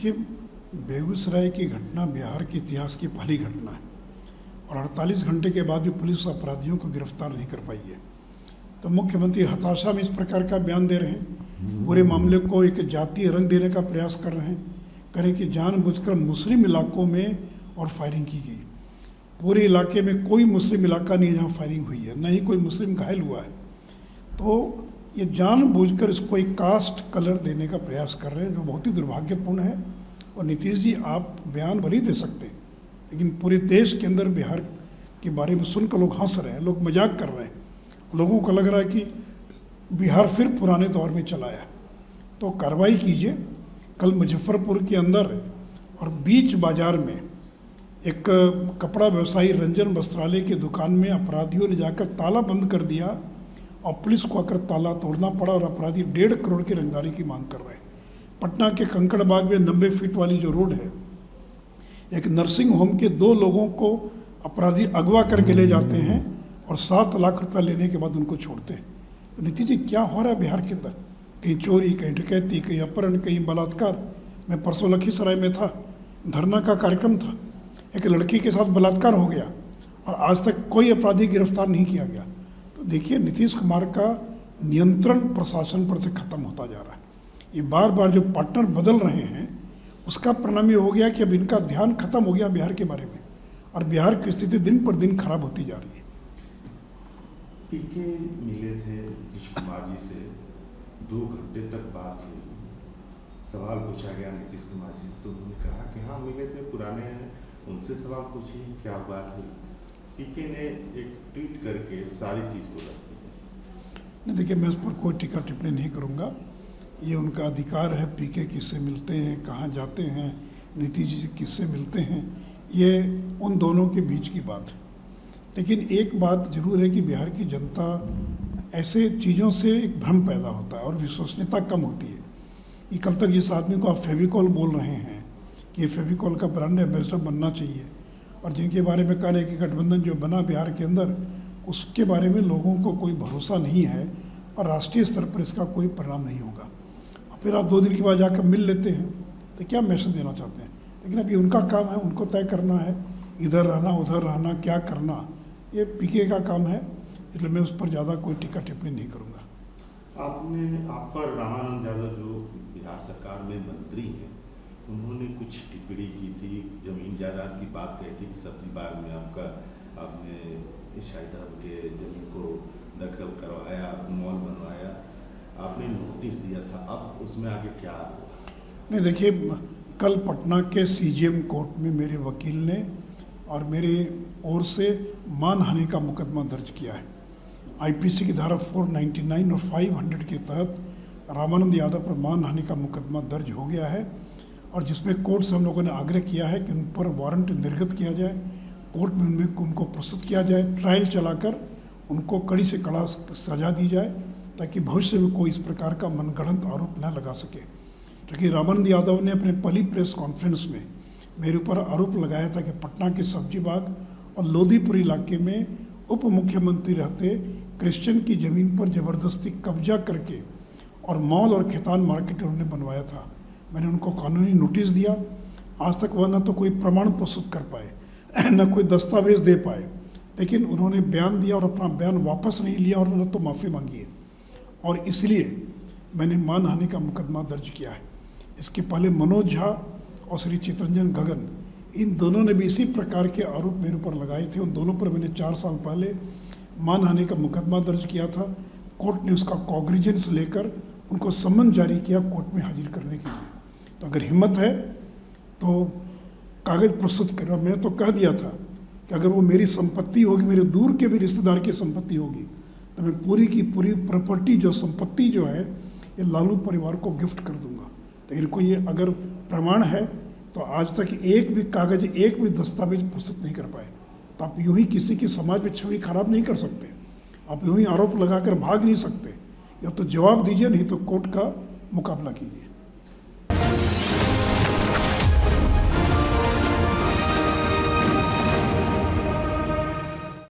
देखिए, बेगूसराय की घटना बिहार के इतिहास की पहली घटना है और 48 घंटे के बाद भी पुलिस अपराधियों को गिरफ्तार नहीं कर पाई है। तो मुख्यमंत्री हताशा में इस प्रकार का बयान दे रहे हैं, पूरे मामले को एक जातीय रंग देने का प्रयास कर रहे हैं, करें कि जानबूझकर मुस्लिम इलाकों में और फायरिंग की गई। पूरे इलाके में कोई मुस्लिम इलाका नहीं है जहाँ फायरिंग हुई है, न ही कोई मुस्लिम घायल हुआ है। तो ये जानबूझकर इसको एक कास्ट कलर देने का प्रयास कर रहे हैं, जो बहुत ही दुर्भाग्यपूर्ण है। और नीतीश जी, आप बयान भले ही दे सकते हैं, लेकिन पूरे देश के अंदर बिहार के बारे में सुनकर लोग हंस रहे हैं, लोग मजाक कर रहे हैं, लोगों को लग रहा है कि बिहार फिर पुराने दौर में चला आया। तो कार्रवाई कीजिए। कल मुजफ्फरपुर के अंदर और बीच बाजार में एक कपड़ा व्यवसायी रंजन वस्त्रालय की दुकान में अपराधियों ने जाकर ताला बंद कर दिया और पुलिस को आकर ताला तोड़ना पड़ा और अपराधी 1.5 करोड़ की रंगदारी की मांग कर रहे हैं। पटना के कंकड़बाग में 90 फीट वाली जो रोड है, एक नर्सिंग होम के 2 लोगों को अपराधी अगवा करके ले जाते हैं और 7 लाख रुपया लेने के बाद उनको छोड़ते हैं। तो नीतीश जी, क्या हो रहा है बिहार के अंदर? कहीं चोरी, कहीं डकैती, कहीं अपहरण, कहीं बलात्कार। मैं परसों लखीसराय में था, धरना का कार्यक्रम था, एक लड़की के साथ बलात्कार हो गया और आज तक कोई अपराधी गिरफ्तार नहीं किया गया। तो देखिए, नीतीश कुमार का नियंत्रण प्रशासन पर से खत्म होता जा रहा है। ये बार बार जो पार्टनर बदल रहे हैं, उसका परिणाम ये हो गया कि अब इनका ध्यान खत्म हो गया बिहार के बारे में और बिहार की स्थिति दिन पर दिन खराब होती जा रही है। पीके मिले थे नीतीश कुमार जी से, 2 घंटे तक बात हुई, सवाल पूछा गया नीतीश कुमार जी, तो उन्होंने कहा कि हाँ मिले थे, पुराने हैं, उनसे सवाल पूछिए क्या बात हुई। पीके ने एक ट्वीट करके सारी चीज़ को रख दी। नहीं, देखिए, मैं उस पर कोई टीका टिप्पणी नहीं करूँगा। ये उनका अधिकार है, पीके किससे मिलते हैं, कहाँ जाते हैं, नीतीश जी किससे मिलते हैं, ये उन दोनों के बीच की बात है। लेकिन एक बात जरूर है कि बिहार की जनता ऐसे चीज़ों से एक भ्रम पैदा होता है और विश्वसनीयता कम होती है। कि कल तक जिस आदमी को आप फेविकॉल बोल रहे हैं कि फेविकॉल का ब्रांड एम्बेसडर बनना चाहिए, और जिनके बारे में कह रहे हैं कि गठबंधन जो बना बिहार के अंदर, उसके बारे में लोगों को कोई भरोसा नहीं है और राष्ट्रीय स्तर पर इसका कोई परिणाम नहीं होगा। और फिर आप 2 दिन के बाद जाकर मिल लेते हैं, तो क्या मैसेज देना चाहते हैं? लेकिन अभी उनका काम है, उनको तय करना है, इधर रहना उधर रहना, क्या करना, ये पीके का काम है। इसलिए मैं उस पर ज़्यादा कोई टीका टिप्पणी नहीं करूँगा। आप पर रामानंद यादव जो बिहार सरकार में मंत्री हैं, उन्होंने कुछ टिप्पणी की थी, जमीन जायदाद की बात कही थी कि सब्जी बाग में आपने शायद के जमीन को दखल करवाया, मॉल बनवाया, आपने नोटिस दिया था, अब उसमें आगे क्या हुआ? नहीं, देखिए, कल पटना के सीजेएम कोर्ट में मेरे वकील ने और मेरे ओर से मानहानि का मुकदमा दर्ज किया है। आईपीसी की धारा 499 और 500 के तहत रामानंद यादव पर मानहानि का मुकदमा दर्ज हो गया है और जिसमें कोर्ट से हम लोगों ने आग्रह किया है कि उन पर वारंट निर्गत किया जाए, कोर्ट में उनको प्रस्तुत किया जाए, ट्रायल चलाकर उनको कड़ी से कड़ा सजा दी जाए, ताकि भविष्य में कोई इस प्रकार का मनगढ़ंत आरोप न लगा सके। क्योंकि रामानंद यादव ने अपने पहली प्रेस कॉन्फ्रेंस में मेरे ऊपर आरोप लगाया था कि पटना के सब्जी बाग और लोधीपुर इलाके में उप मुख्यमंत्री रहते क्रिश्चियन की ज़मीन पर ज़बरदस्ती कब्जा करके और मॉल और खेतान मार्केट उन्होंने बनवाया था। मैंने उनको कानूनी नोटिस दिया। आज तक वह न तो कोई प्रमाण प्रस्तुत कर पाए न कोई दस्तावेज दे पाए, लेकिन उन्होंने बयान दिया और अपना बयान वापस नहीं लिया और उन्होंने तो माफ़ी मांगी है, और इसलिए मैंने मानहानि का मुकदमा दर्ज किया है। इसके पहले मनोज झा और श्री चितरंजन गगन, इन दोनों ने भी इसी प्रकार के आरोप मेरे ऊपर लगाए थे। उन दोनों पर मैंने 4 साल पहले मानहानि का मुकदमा दर्ज किया था। कोर्ट ने उसका कॉग्निजेंस लेकर उनको सम्मन जारी किया कोर्ट में हाजिर करने के लिए। तो अगर हिम्मत है तो कागज़ प्रस्तुत करें। और मैंने तो कह दिया था कि अगर वो मेरी संपत्ति होगी, मेरे दूर के भी रिश्तेदार की संपत्ति होगी, तो मैं पूरी की पूरी प्रॉपर्टी जो संपत्ति जो है ये लालू परिवार को गिफ्ट कर दूंगा। लेकिन कोई ये अगर प्रमाण है तो आज तक एक भी कागज़, एक भी दस्तावेज प्रस्तुत नहीं कर पाए। तो आप यूँ ही किसी की समाज में छवि खराब नहीं कर सकते, आप यूँ ही आरोप लगाकर भाग नहीं सकते। या तो जवाब दीजिए, नहीं तो कोर्ट का मुकाबला कीजिए।